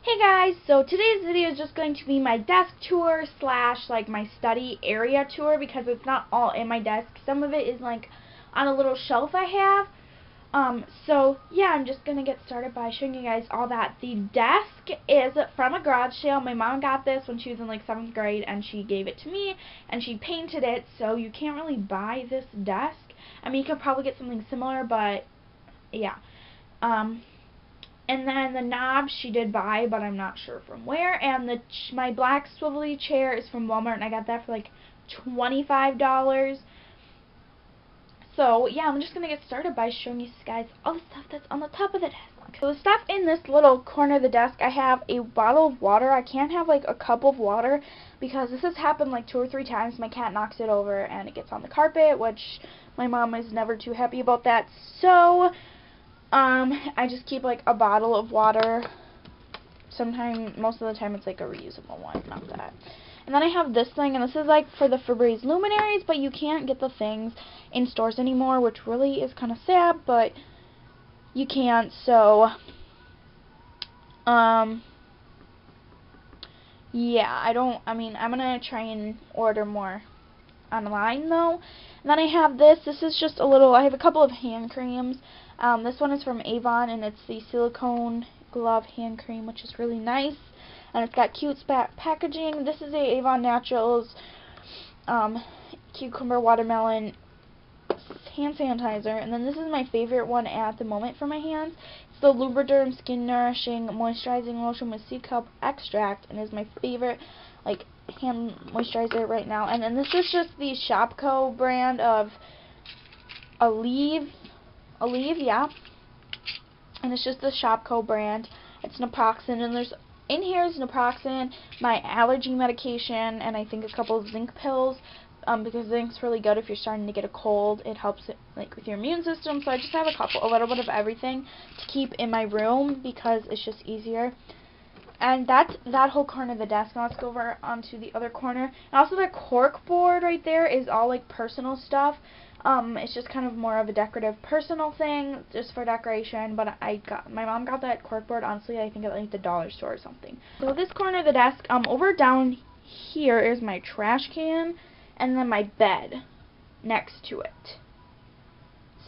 Hey guys, so today's video is just going to be my desk tour slash like my study area tour because it's not all in my desk. Some of it is like on a little shelf I have. So yeah, I'm just gonna get started by showing you guys all that. The desk is from a garage sale. My mom got this when she was in like 7th grade and she gave it to me and she painted it, so you can't really buy this desk. I mean, you could probably get something similar, but yeah. And then the knob she did buy, but I'm not sure from where. And my black swivelly chair is from Walmart, and I got that for like $25. So yeah, I'm just gonna get started by showing you guys all the stuff that's on the top of the desk. So the stuff in this little corner of the desk, I have a bottle of water. I can't have like a cup of water because this has happened like 2 or 3 times. My cat knocks it over and it gets on the carpet, which my mom is never too happy about that. So I just keep like a bottle of water. Most of the time it's like a reusable one, not that. And then I have this thing, and this is like for the Febreze luminaries, but you can't get the things in stores anymore, which really is kind of sad, but you can't. So yeah, I'm gonna try and order more online though. And then I have this is just I have a couple of hand creams. This one is from Avon, and it's the silicone glove hand cream, which is really nice, and it's got cute packaging. This is a Avon Naturals cucumber watermelon hand sanitizer, and then this is my favorite one at the moment for my hands. It's the Lubriderm Skin Nourishing Moisturizing Lotion with sea kelp extract, and is my favorite like hand moisturizer right now. And then this is just the Shopko brand of Aleve, yeah. And it's just the Shopko brand. It's naproxen, and in here is naproxen, my allergy medication, and I think a couple of zinc pills, because zinc's really good if you're starting to get a cold. It helps it like with your immune system. So I just have a little bit of everything to keep in my room because it's just easier. And that's that whole corner of the desk. Now let's go over onto the other corner. And also the cork board right there is all like personal stuff. It's just kind of more of a decorative personal thing, just for decoration, but my mom got that cork board, honestly, I think at like the dollar store or something. So this corner of the desk, over down here is my trash can, and then my bed next to it.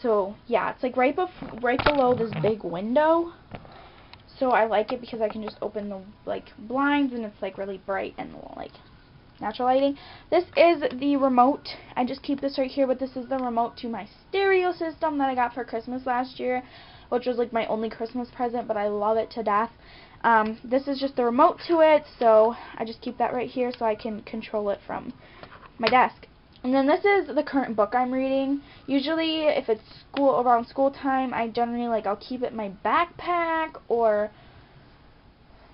So yeah, it's like right below this big window. So I like it because I can just open the like blinds, and it's like really bright and like natural lighting. This is the remote. I just keep this right here, but this is the remote to my stereo system that I got for Christmas last year, which was like my only Christmas present, but I love it to death. This is just the remote to it, so I just keep that right here so I can control it from my desk. And then this is the current book I'm reading. Usually if it's around school time, I generally I'll keep it in my backpack, or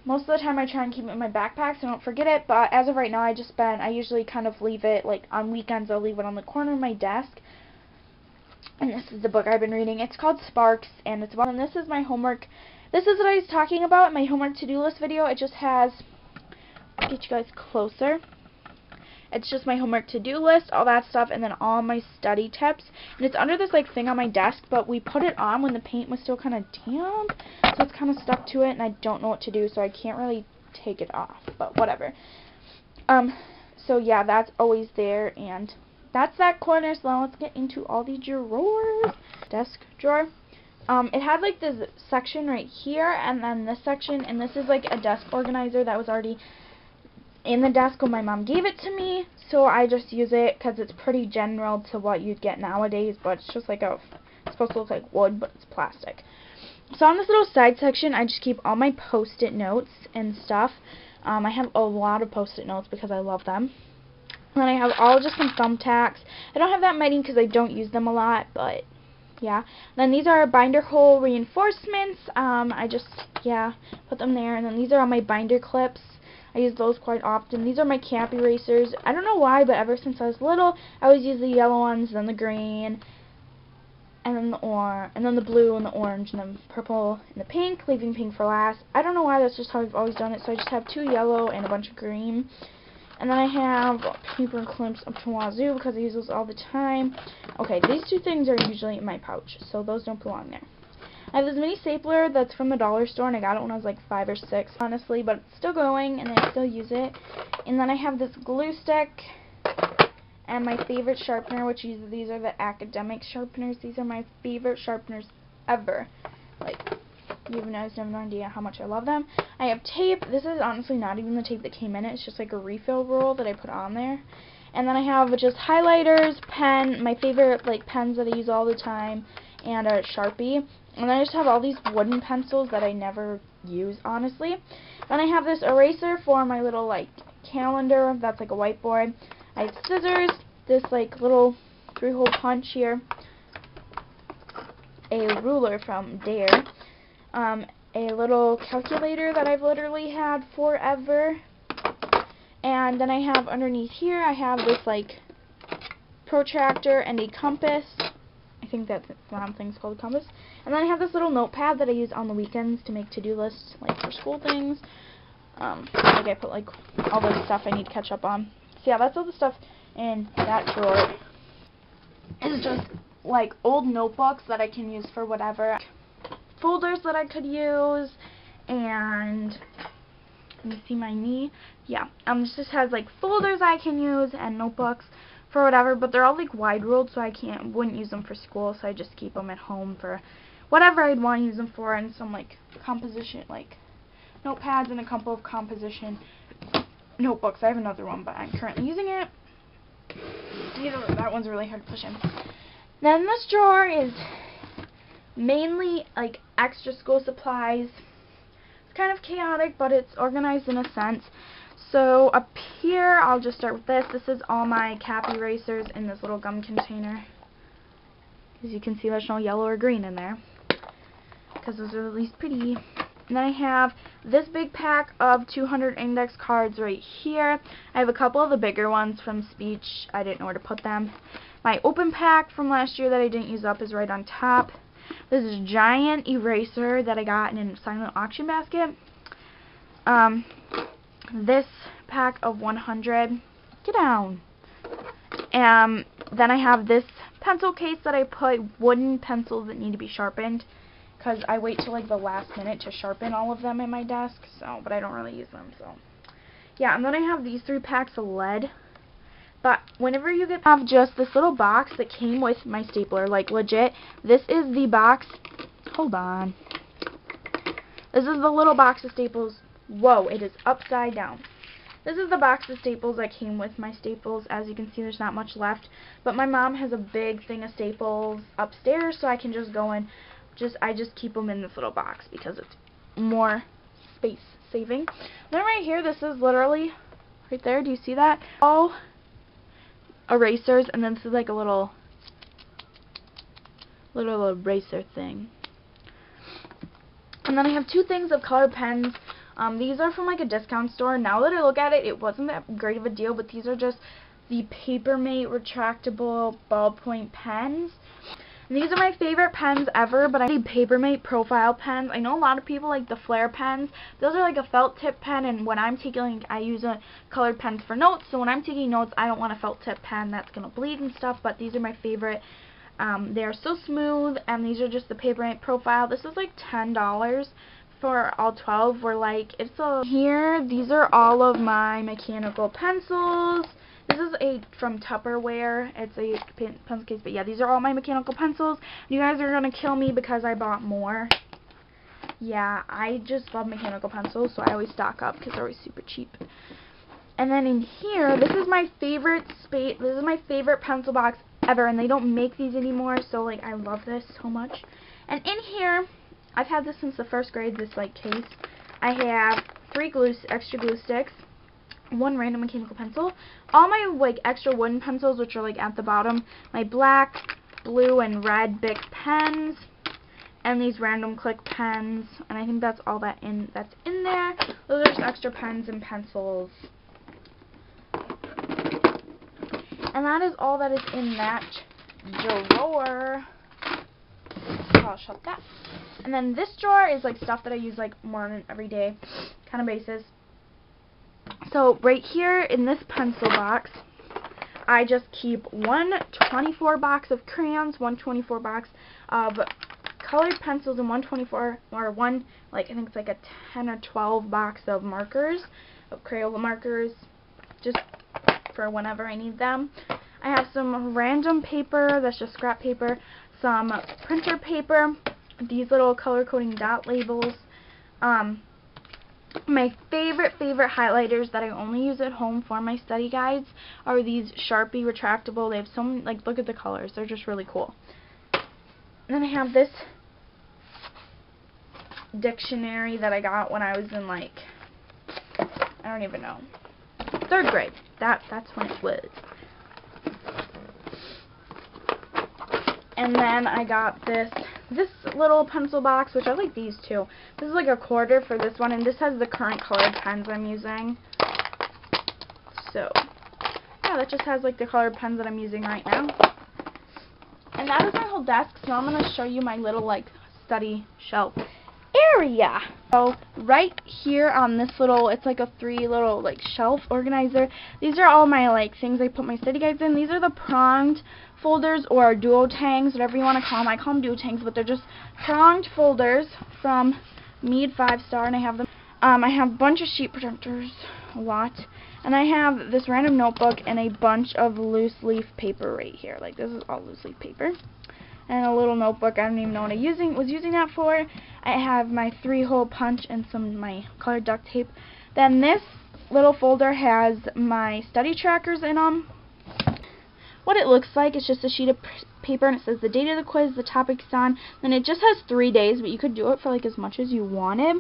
most of the time I try and keep it in my backpack so I don't forget it, but as of right now I usually kind of leave it, like on weekends I'll leave it on the corner of my desk. And this is the book I've been reading. It's called Sparks, and this is my homework. This is what I was talking about in my homework to-do list video. It just has, I'll get you guys closer. It's just my homework to-do list, all that stuff, and then all my study tips. And it's under this like thing on my desk, but we put it on when the paint was still kind of damp, so it's kind of stuck to it, and I don't know what to do, so I can't really take it off, but whatever. So yeah, that's always there, and that's that corner. So now let's get into all the drawers. Desk drawer. It had like this section right here, and then this section, and this is like a desk organizer that was already in the desk when my mom gave it to me, so I just use it because it's pretty general to what you'd get nowadays, but it's just like it's supposed to look like wood, but it's plastic. So on this little side section, I just keep all my post-it notes and stuff. I have a lot of post-it notes because I love them. And then I have just some thumbtacks. I don't have that many because I don't use them a lot, but yeah. Then these are binder hole reinforcements. I just put them there. And then these are all my binder clips. I use those quite often. These are my cap erasers. I don't know why, but ever since I was little, I always use the yellow ones, then the green, and then the blue and the orange, and then purple and the pink, leaving pink for last. I don't know why, that's just how I've always done it. So I just have 2 yellow and a bunch of green. And then I have paper clips up to wazoo because I use those all the time. Okay, these 2 things are usually in my pouch, so those don't belong there. I have this mini stapler that's from the dollar store, and I got it when I was like 5 or 6, honestly, but it's still going, and I still use it. And then I have this glue stick, and my favorite sharpener, which these are the academic sharpeners. These are my favorite sharpeners ever. Like, you guys have no idea how much I love them. I have tape. This is honestly not even the tape that came in it. It's just like a refill roll that I put on there. And then I have just highlighters, pen, my favorite like pens that I use all the time, and a Sharpie. And then I just have all these wooden pencils that I never use, honestly. Then I have this eraser for my little like calendar. That's like a whiteboard. I have scissors, this like little 3-hole punch here, a ruler from Dare, a little calculator that I've literally had forever, and then I have underneath here, I have this like protractor and a compass. I think that's one thing's called a compass. And then I have this little notepad that I use on the weekends to make to-do lists, like for school things. Like I put like all the stuff I need to catch up on. So yeah, that's all the stuff in that drawer. It's just like old notebooks that I can use for whatever. Folders that I could use, and let me see my knee. Yeah, this just has like folders I can use and notebooks for whatever, but they're all like wide ruled, so I wouldn't use them for school, so I just keep them at home for whatever I'd want to use them for, and some like composition, like notepads and a couple of composition notebooks. I have another one, but I'm currently using it. That one's really hard to push in. Then this drawer is mainly like extra school supplies. It's kind of chaotic, but it's organized in a sense. So up here, I'll just start with this. This is all my cap erasers in this little gum container. As you can see, there's no yellow or green in there, because those are at least pretty. And then I have this big pack of 200 index cards right here. I have a couple of the bigger ones from speech. I didn't know where to put them. My open pack from last year that I didn't use up is right on top. This is giant eraser that I got in a silent auction basket. This pack of 100. Get down. Then I have this pencil case that I put wooden pencils that need to be sharpened, because I wait till like the last minute to sharpen all of them in my desk, but I don't really use them, so yeah. And then I have these 3 packs of lead. But whenever you have just this little box that came with my stapler, like legit, this is the box. Hold on. This is the little box of staples. Whoa, it is upside down. This is the box of staples that came with my staples. As you can see, there's not much left, but my mom has a big thing of staples upstairs, so I can just go and I just keep them in this little box because it's more space saving. Then right here, this is literally right there. Do you see that? All erasers, and then this is like a little eraser thing. And then I have 2 things of colored pens. These are from like a discount store. Now that I look at it, it wasn't that great of a deal, but these are just the Papermate retractable ballpoint pens. And these are my favorite pens ever, but I need Papermate profile pens. I know a lot of people like the Flair pens. Those are like a felt tip pen, and when I'm taking, I use colored pens for notes, so when I'm taking notes, I don't want a felt tip pen that's going to bleed and stuff, but these are my favorite. They are so smooth, and these are just the Papermate profile. This is like $10 for all 12. We're like, it's a here. These are all of my mechanical pencils. This is from Tupperware. It's a pencil case, but yeah, these are all my mechanical pencils. You guys are gonna kill me because I bought more. Yeah, I just love mechanical pencils, so I always stock up because they're always super cheap. And then in here, this is my favorite This is my favorite pencil box ever, and they don't make these anymore, so like I love this so much. And in here, I've had this since the 1st grade. This like case, I have 3 extra glue sticks, 1 random mechanical pencil, all my like extra wooden pencils, which are like at the bottom, my black, blue, and red Bic pens, and these random click pens, and I think that's all that's in there. Those are just extra pens and pencils. And that is all that is in that drawer. So I'll shut that. And then this drawer is like stuff that I use like more on an everyday kind of basis. So right here in this pencil box, I just keep one 24 box of crayons, one 24 box of colored pencils and 124 or one, like I think it's like a 10 or 12 box of markers, of Crayola markers, just for whenever I need them. I have some random paper, that's just scrap paper, some printer paper, these little color coding dot labels. My favorite highlighters that I only use at home for my study guides are these Sharpie retractable. They have so many, like, look at the colors. They're just really cool. And then I have this dictionary that I got when I was in, like, I don't even know, 3rd grade. That's when it was. And then I got this little pencil box, which I like these too. This is like a quarter for this one, and this has the current colored pens I'm using. So, yeah, that just has like the colored pens that I'm using right now. And that is my whole desk, so I'm going to show you my little like study shelf area. So, right here on this little, it's like a 3 little like shelf organizer. These are all my like things I put my study guides in. These are the pronged folders or duotangs, whatever you want to call them. I call them duotangs, but they're just pronged folders from Mead 5-star, and I have them. I have a bunch of sheet protectors, a lot, and I have this random notebook and a bunch of loose leaf paper right here. Like, this is all loose leaf paper. And a little notebook. I don't even know what I was using that for. I have my 3-hole punch and some my colored duct tape. Then this little folder has my study trackers in them. What it looks like is just a sheet of paper, and it says the date of the quiz, the topic it's on. Then it just has 3 days, but you could do it for like as much as you wanted.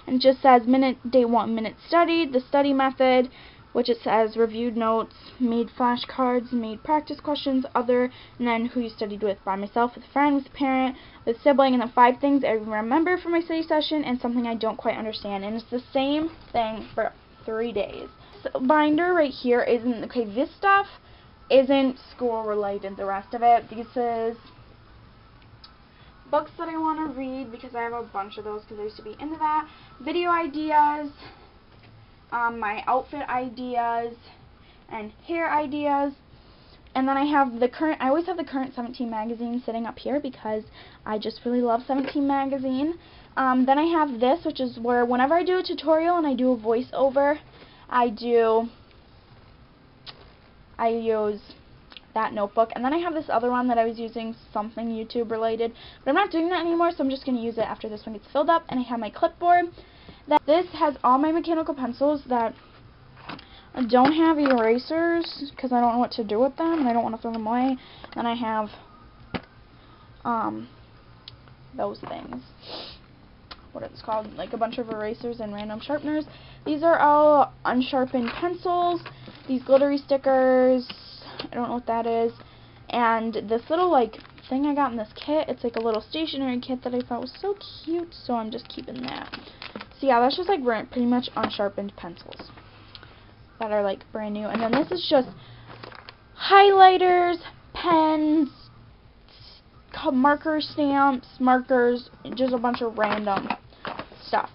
And it just says day 1 minute studied, the study method, which it says reviewed notes, made flashcards, made practice questions, other, and then who you studied with, by myself, with a friend, with a parent, with a sibling, and the 5 things I remember from my study session and something I don't quite understand. And it's the same thing for 3 days. This binder right here isn't, okay, this stuff isn't school related, the rest of it. This is books that I want to read, because I have a bunch of those because I used to be into that. Video ideas, my outfit ideas, and hair ideas. And then I have the current, I always have the current 17 magazine sitting up here because I just really love 17 magazine. Then I have this, which is where whenever I do a tutorial and I do a voiceover, I use that notebook. And then I have this other one that I was using, something YouTube related, but I'm not doing that anymore, so I'm just going to use it after this one gets filled up. And I have my clipboard. This has all my mechanical pencils that don't have erasers because I don't know what to do with them and I don't want to throw them away. Then I have those things. What it's called, like a bunch of erasers and random sharpeners. These are all unsharpened pencils. These glittery stickers, I don't know what that is. And this little like thing I got in this kit, it's like a little stationery kit that I thought was so cute, so I'm just keeping that. So yeah, that's just like pretty much unsharpened pencils that are like brand new. And then this is just highlighters, pens, marker stamps, markers, just a bunch of random stuff.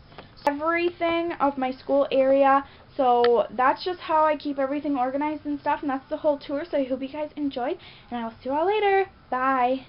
Everything of my school area. So that's just how I keep everything organized and stuff, and that's the whole tour. So I hope you guys enjoyed, and I will see you all later. Bye.